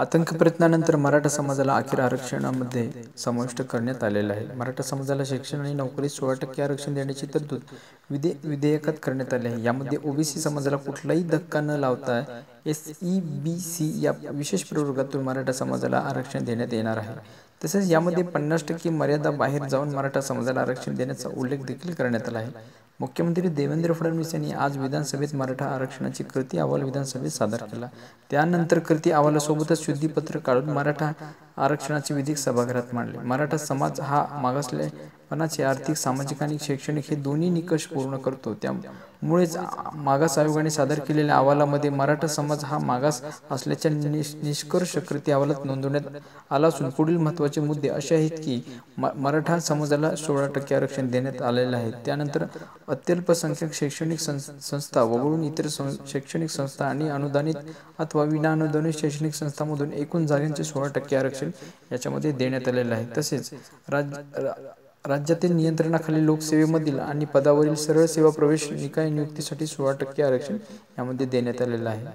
आतंकी प्रयत्नानंतर मराठा समाजाला अखेर आरक्षणामध्ये समाविष्ट करण्यात आलेलं आहे. मराठा समाजाला शिक्षण आणि नोकरीत 16% आरक्षण देण्याची तरतूद विधेयकात करण्यात आली आहे. यामध्ये ओबीसी समाजाला कुठलाही धक्का न लावता SEBC या विशेष प्रवर्गातून मराठा समाजाला आरक्षण देण्यात येणार आहे. तसेच यामध्ये 50% मर्यादा बाहेर जाऊन मराठा समाजाला आरक्षण देण्याचा उल्लेख देखील करण्यात आला आहे. मुख्यमंत्री देवेंद्र फडणवीस यांनी आज विधानसभेत मराठा आरक्षणाची कृती अहवाल विधानसभेत सादर केला. त्यानंतर कृती अहवालासोबतच शुद्धीपत्र काढून मराठा आरक्षणाचे विधेयक सभागृहात मांडले. मराठा समाज हा मागासलेपणाचे आर्थिक, सामाजिक आणि शैक्षणिक हे दोन्ही निकष पूर्ण करतो. त्यामुळेच मागास आयोगाने सादर केलेल्या अहवालामध्ये मराठा समाज हा मागास असल्याचा निष्कर्ष कृती अहवालात नोंदवण्यात आला असून पुढील महत्त्वाचे मुद्दे असे आहेत की मराठा समाजाला 16% आरक्षण देण्यात आलेले आहे. त्यानंतर अत्यल्पसंख्याक शैक्षणिक संस्था वगळून इतर शैक्षणिक संस्था आणि अनुदानित अथवा विनाअनुदानित शैक्षणिक संस्थांमधून एकूण जागांचे 16% आरक्षण याच्यामध्ये देण्यात आलेले आहे. तसेच राज्यातील नियंत्रणाखाली लोकसेवेमधील आणि पदावरील सरळ सेवा प्रवेश निकाय नियुक्तीसाठी 16% आरक्षण यामध्ये देण्यात आलेलं आहे.